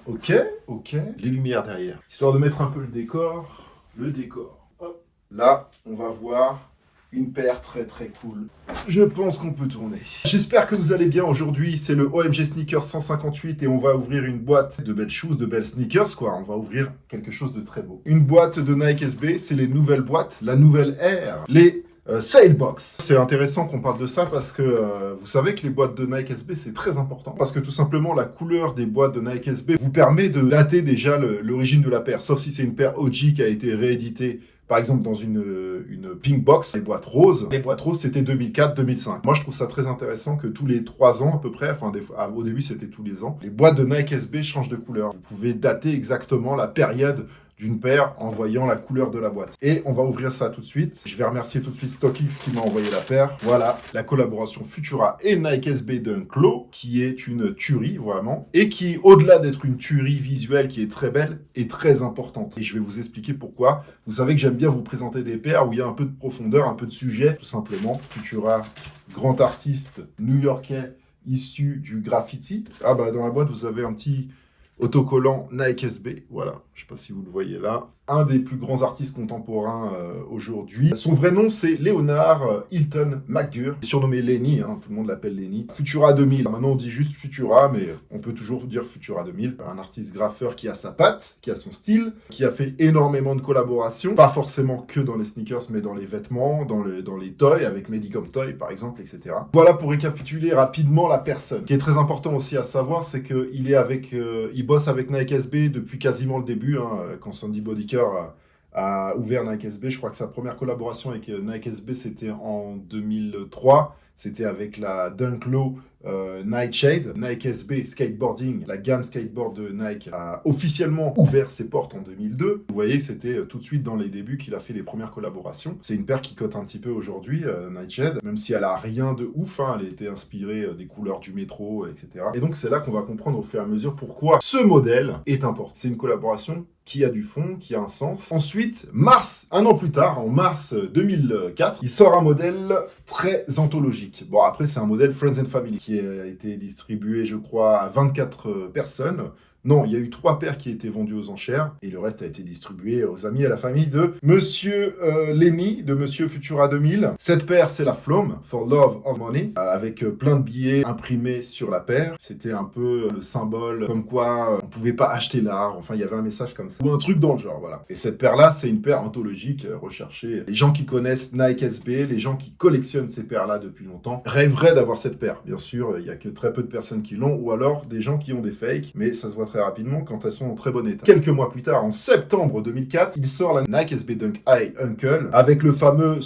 Ok, ok. Les lumières derrière. Histoire de mettre un peu le décor. Le décor. Hop. Là, on va voir une paire très très cool. Je pense qu'on peut tourner. J'espère que vous allez bien. Aujourd'hui, c'est le OMG Sneakers 158 et on va ouvrir une boîte de belles shoes, de belles sneakers, quoi. On va ouvrir quelque chose de très beau. Une boîte de Nike SB, c'est les nouvelles boîtes, la nouvelle ère, les Salebox. C'est intéressant qu'on parle de ça parce que vous savez que les boîtes de Nike SB, c'est très important. Parce que tout simplement, la couleur des boîtes de Nike SB vous permet de dater déjà l'origine de la paire. Sauf si c'est une paire OG qui a été rééditée par exemple, dans une pink box, les boîtes roses. Les boîtes roses, c'était 2004-2005. Moi, je trouve ça très intéressant que tous les 3 ans, à peu près, enfin, au début, c'était tous les ans, les boîtes de Nike SB changent de couleur. Vous pouvez dater exactement la période d'une paire en voyant la couleur de la boîte. Et on va ouvrir ça tout de suite. Je vais remercier tout de suite StockX qui m'a envoyé la paire. Voilà, la collaboration Futura et Nike SB Dunk Low, qui est une tuerie, vraiment, et qui, au-delà d'être une tuerie visuelle qui est très belle, est très importante. Et je vais vous expliquer pourquoi. Vous savez que j'aime bien vous présenter des paires où il y a un peu de profondeur, un peu de sujet, tout simplement. Futura, grand artiste new-yorkais issu du graffiti. Ah bah, dans la boîte, vous avez un petit autocollant Nike SB, voilà, je sais pas si vous le voyez là. Un des plus grands artistes contemporains aujourd'hui. Son vrai nom, c'est Leonard Hilton McGurk, surnommé Lenny, hein, tout le monde l'appelle Lenny. Futura 2000, maintenant on dit juste Futura, mais on peut toujours dire Futura 2000. Un artiste graffeur qui a sa patte, qui a son style, qui a fait énormément de collaborations, pas forcément que dans les sneakers, mais dans les vêtements, dans les toys, avec Medicom Toy par exemple, etc. Voilà pour récapituler rapidement la personne. Ce qui est très important aussi à savoir, c'est qu'il est avec, il bosse avec Nike SB depuis quasiment le début, hein, quand Sandy Bodiker a ouvert Nike SB. Je crois que sa première collaboration avec Nike SB, c'était en 2003. C'était avec la Dunk Low Nightshade. Nike SB Skateboarding, la gamme skateboard de Nike, a officiellement ouvert ses portes en 2002. Vous voyez que c'était tout de suite dans les débuts qu'il a fait les premières collaborations. C'est une paire qui cote un petit peu aujourd'hui, Nightshade, même si elle a rien de ouf, hein, elle a été inspirée des couleurs du métro, etc. Et donc c'est là qu'on va comprendre au fur et à mesure pourquoi ce modèle est important. C'est une collaboration qui a du fond, qui a un sens. Ensuite, un an plus tard, en mars 2004, il sort un modèle très anthologique. Bon, après, c'est un modèle Friends and Family qui a été distribué, je crois, à 24 personnes. Non, il y a eu 3 paires qui étaient vendues aux enchères, et le reste a été distribué aux amis et à la famille de Monsieur Lenny, de Monsieur Futura 2000. Cette paire, c'est la Flom, For Love of Money, avec plein de billets imprimés sur la paire. C'était un peu le symbole comme quoi on pouvait pas acheter l'art, enfin il y avait un message comme ça. Ou un truc dans le genre, voilà. Et cette paire-là, c'est une paire anthologique, recherchée. Les gens qui connaissent Nike SB, les gens qui collectionnent ces paires-là depuis longtemps, rêveraient d'avoir cette paire. Bien sûr, il y a que très peu de personnes qui l'ont, ou alors des gens qui ont des fakes, mais ça se voit très rapidement quand elles sont en très bon état. Quelques mois plus tard, en septembre 2004, il sort la Nike SB Dunk High Uncle avec le fameux,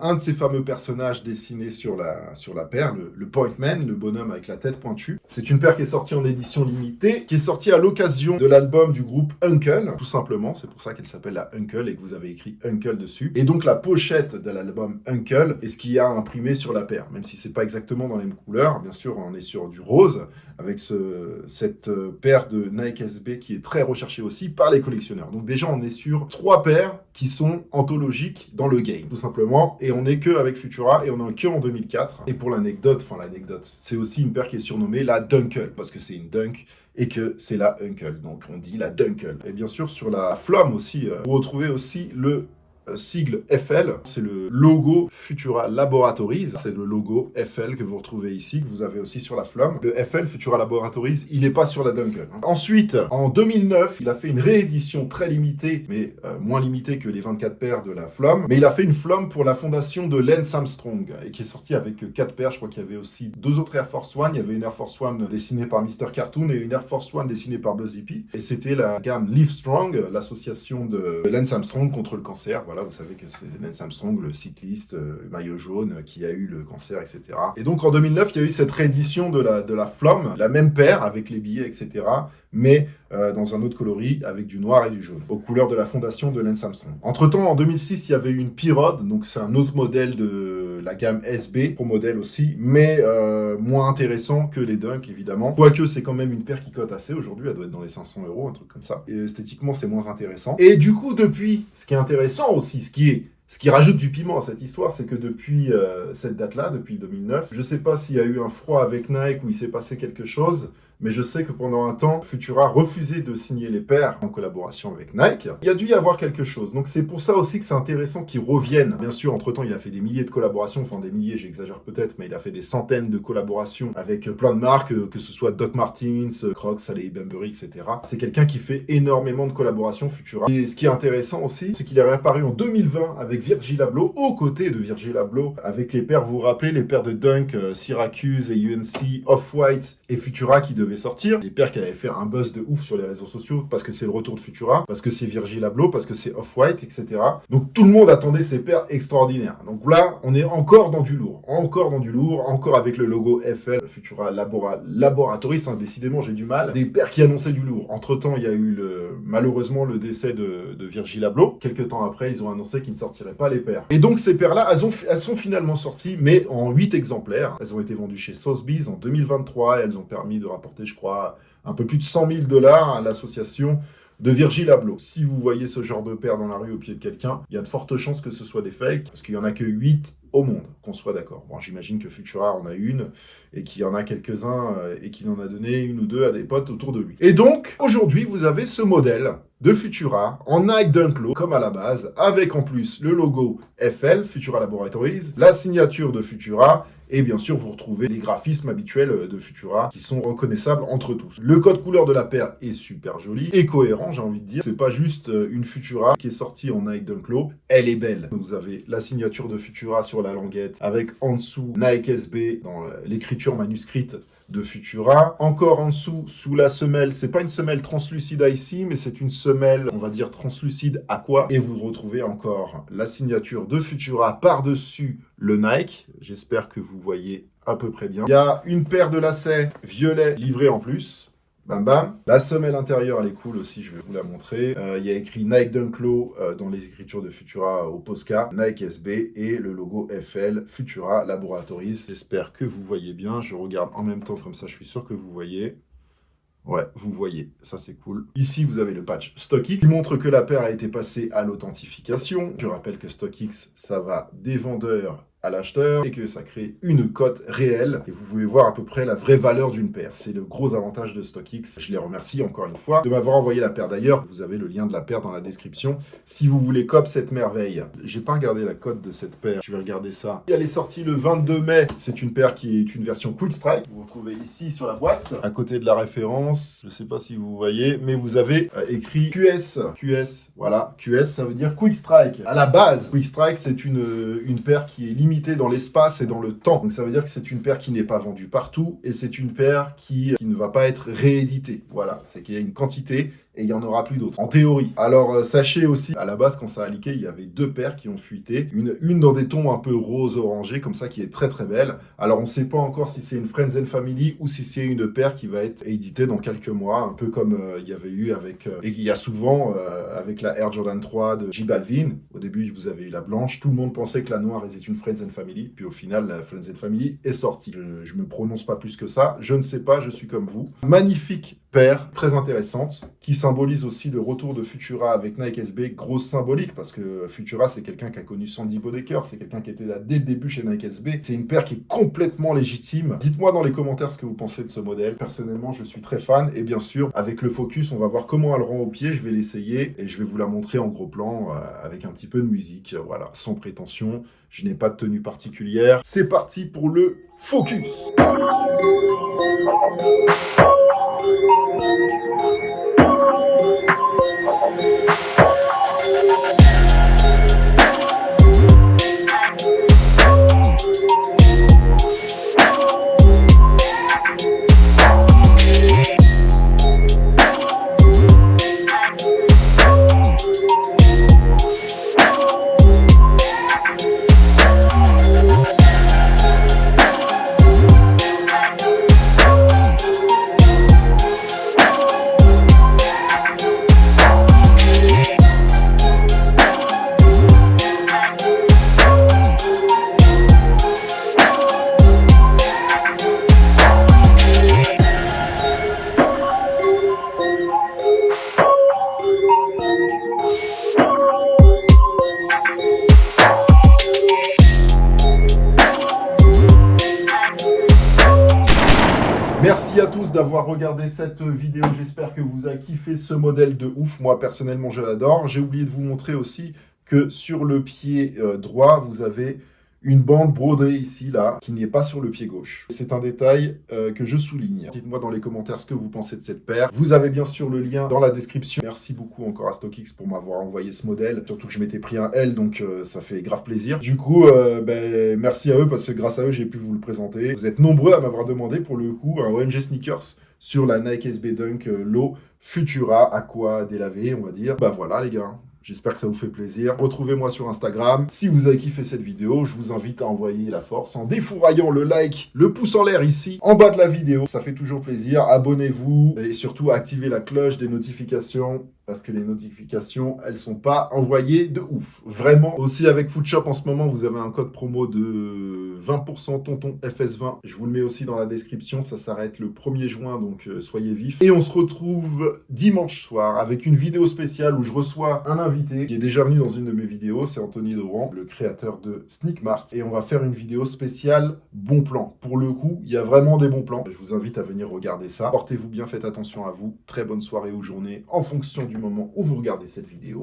un de ces fameux personnages dessinés sur la paire, le Point Man, le bonhomme avec la tête pointue. C'est une paire qui est sortie en édition limitée, qui est sortie à l'occasion de l'album du groupe Uncle, tout simplement. C'est pour ça qu'elle s'appelle la Uncle et que vous avez écrit Uncle dessus. Et donc la pochette de l'album Uncle est ce qu'il y a imprimé sur la paire, même si c'est pas exactement dans les mêmes couleurs. Bien sûr, on est sur du rose avec cette paire de Nike SB qui est très recherchée aussi par les collectionneurs. Donc déjà, on est sur 3 paires qui sont anthologiques dans le game, tout simplement. Et on n'est que avec Futura et on est que en 2004. Et pour l'anecdote, c'est aussi une paire qui est surnommée la Dunkle parce que c'est une dunk et que c'est la Uncle. Donc on dit la Dunkle. Et bien sûr, sur la Flom aussi, vous retrouvez aussi le sigle FL, c'est le logo Futura Laboratories, c'est le logo FL que vous retrouvez ici, que vous avez aussi sur la Flom. Le FL, Futura Laboratories, il n'est pas sur la Dunkel. Ensuite, en 2009, il a fait une réédition très limitée, mais moins limitée que les 24 paires de la Flom, mais il a fait une Flom pour la fondation de Lance Armstrong, et qui est sortie avec 4 paires. Je crois qu'il y avait aussi 2 autres Air Force One, il y avait une Air Force One dessinée par Mr. Cartoon et une Air Force One dessinée par Buzz Hippie, et c'était la gamme Live Strong, l'association de Lance Armstrong contre le cancer. Voilà, vous savez que c'est Lance Armstrong, le cycliste maillot jaune, qui a eu le cancer, etc. Et donc en 2009, il y a eu cette réédition de la Flom, la même paire avec les billets, etc., mais dans un autre coloris avec du noir et du jaune, aux couleurs de la fondation de Lance Armstrong. Entre-temps, en 2006, il y avait eu une P-Rod, donc c'est un autre modèle de la gamme SB, pro modèle aussi, mais moins intéressant que les Dunk, évidemment. Quoique, c'est quand même une paire qui cote assez aujourd'hui, elle doit être dans les 500 €, un truc comme ça. Et esthétiquement, c'est moins intéressant. Et du coup, depuis, ce qui est intéressant aussi, ce qui rajoute du piment à cette histoire, c'est que depuis cette date-là, depuis 2009, je sais pas s'il y a eu un froid avec Nike ou il s'est passé quelque chose, mais je sais que pendant un temps, Futura refusait de signer les paires en collaboration avec Nike. Il y a dû y avoir quelque chose. Donc c'est pour ça aussi que c'est intéressant qu'ils reviennent. Bien sûr, entre-temps, il a fait des milliers de collaborations, enfin des milliers, j'exagère peut-être, mais il a fait des centaines de collaborations avec plein de marques, que ce soit Doc Martens, Crocs, Sally Bunbury, etc. C'est quelqu'un qui fait énormément de collaborations Futura. Et ce qui est intéressant aussi, c'est qu'il est réapparu en 2020 avec Virgil Abloh, aux côtés de Virgil Abloh, avec les paires, vous vous rappelez, les paires de Dunk, Syracuse et UNC, Off-White et Futura qui devaient sortir. Les paires qui avaient fait un buzz de ouf sur les réseaux sociaux, parce que c'est le retour de Futura, parce que c'est Virgil Abloh, parce que c'est Off-White, etc. Donc tout le monde attendait ces paires extraordinaires. Donc là, on est encore dans du lourd, encore avec le logo FL, Futura Laboratories, hein, décidément j'ai du mal. Des paires qui annonçaient du lourd. Entre-temps, il y a eu malheureusement le décès de Virgil Abloh. Quelques temps après, ils ont annoncé qu'ils ne sortiraient pas les paires. Et donc ces paires-là, elles sont finalement sorties, mais en 8 exemplaires. Elles ont été vendues chez Sotheby's en 2023 et elles ont permis de rapporter, je crois, un peu plus de $100 000 à l'association de Virgil Abloh. Si vous voyez ce genre de paire dans la rue au pied de quelqu'un, il y a de fortes chances que ce soit des fakes, parce qu'il n'y en a que 8 au monde, qu'on soit d'accord. Bon, j'imagine que Futura en a une, et qu'il y en a quelques-uns, et qu'il en a donné une ou deux à des potes autour de lui. Et donc, aujourd'hui, vous avez ce modèle de Futura en Nike Dunk Low, comme à la base, avec en plus le logo FL, Futura Laboratories, la signature de Futura, et bien sûr, vous retrouvez les graphismes habituels de Futura qui sont reconnaissables entre tous. Le code couleur de la paire est super joli et cohérent, j'ai envie de dire. C'est pas juste une Futura qui est sortie en Nike Dunk Low, elle est belle. Vous avez la signature de Futura sur la languette avec en dessous Nike SB dans l'écriture manuscrite de Futura. Encore en dessous, sous la semelle, c'est pas une semelle translucide ici, mais c'est une semelle, on va dire, translucide aqua. Et vous retrouvez encore la signature de Futura par-dessus le Nike. J'espère que vous voyez à peu près bien. Il y a une paire de lacets violet livrée en plus. Bam bam. La semelle intérieure, elle est cool aussi, je vais vous la montrer. Il y a écrit Nike Dunk Low dans les écritures de Futura au Posca, Nike SB et le logo FL, Futura Laboratories. J'espère que vous voyez bien. Je regarde en même temps, comme ça je suis sûr que vous voyez. Ouais, vous voyez, ça c'est cool. Ici, vous avez le patch StockX qui montre que la paire a été passée à l'authentification. Je rappelle que StockX, ça va des vendeurs à l'acheteur et que ça crée une cote réelle et vous pouvez voir à peu près la vraie valeur d'une paire. C'est le gros avantage de StockX. Je les remercie encore une fois de m'avoir envoyé la paire. D'ailleurs, vous avez le lien de la paire dans la description si vous voulez cop cette merveille. J'ai pas regardé la cote de cette paire, je vais regarder ça. Elle est sortie le 22 mai. C'est une paire qui est une version Quick Strike. Vous retrouvez ici sur la boîte, à côté de la référence. Je sais pas si vous voyez, mais vous avez écrit QS. QS, voilà. QS, ça veut dire Quick Strike. À la base, Quick Strike, c'est une paire qui est limitée dans l'espace et dans le temps. Donc ça veut dire que c'est une paire qui n'est pas vendue partout et c'est une paire qui ne va pas être rééditée. Voilà, c'est qu'il y a une quantité et il n'y en aura plus d'autres, en théorie. Alors sachez aussi, à la base, quand ça a leaké, il y avait 2 paires qui ont fuité. Une dans des tons un peu rose-orangé, comme ça, qui est très très belle. Alors on ne sait pas encore si c'est une Friends and Family ou si c'est une paire qui va être éditée dans quelques mois, un peu comme il y avait eu avec, et il y a souvent avec la Air Jordan 3 de J Balvin. Au début, vous avez eu la blanche. Tout le monde pensait que la noire était une Friends and Family. Puis au final, la Friends and Family est sortie. Je me prononce pas plus que ça. Je ne sais pas, je suis comme vous. Magnifique paire, très intéressante, qui symbolise aussi le retour de Futura avec Nike SB, grosse symbolique, parce que Futura, c'est quelqu'un qui a connu Sandy Bodecker, c'est quelqu'un qui était là dès le début chez Nike SB. C'est une paire qui est complètement légitime. Dites-moi dans les commentaires ce que vous pensez de ce modèle. Personnellement, je suis très fan, et bien sûr, avec le focus, on va voir comment elle rend au pied, je vais l'essayer, et je vais vous la montrer en gros plan, avec un petit peu de musique, voilà, sans prétention. Je n'ai pas de tenue particulière. C'est parti pour le focus. d'avoir regardé cette vidéo. J'espère que vous avez kiffé ce modèle de ouf. Moi, personnellement, je l'adore. J'ai oublié de vous montrer aussi que sur le pied droit, vous avez une bande brodée ici, là, qui n'est pas sur le pied gauche. C'est un détail que je souligne. Dites-moi dans les commentaires ce que vous pensez de cette paire. Vous avez bien sûr le lien dans la description. Merci beaucoup encore à StockX pour m'avoir envoyé ce modèle. Surtout que je m'étais pris un L, donc ça fait grave plaisir. Du coup, merci à eux, parce que grâce à eux, j'ai pu vous le présenter. Vous êtes nombreux à m'avoir demandé, pour le coup, un OMG Sneakers sur la Nike SB Dunk Low Futura Aqua délavé, on va dire. Bah voilà, les gars. J'espère que ça vous fait plaisir. Retrouvez-moi sur Instagram. Si vous avez kiffé cette vidéo, je vous invite à envoyer la force en défouraillant le like, le pouce en l'air ici, en bas de la vidéo. Ça fait toujours plaisir. Abonnez-vous et surtout activez la cloche des notifications parce que les notifications, elles sont pas envoyées de ouf. Vraiment. Aussi avec Foodshop en ce moment, vous avez un code promo de 20% tonton FS20. Je vous le mets aussi dans la description. Ça s'arrête le 1er juin, donc soyez vifs. Et on se retrouve dimanche soir avec une vidéo spéciale où je reçois un invité qui est déjà venu dans une de mes vidéos. C'est Anthony Doran, le créateur de Sneakmart. Et on va faire une vidéo spéciale bon plan. Pour le coup, il y a vraiment des bons plans. Je vous invite à venir regarder ça. Portez-vous bien, faites attention à vous. Très bonne soirée ou journée en fonction du moment où vous regardez cette vidéo.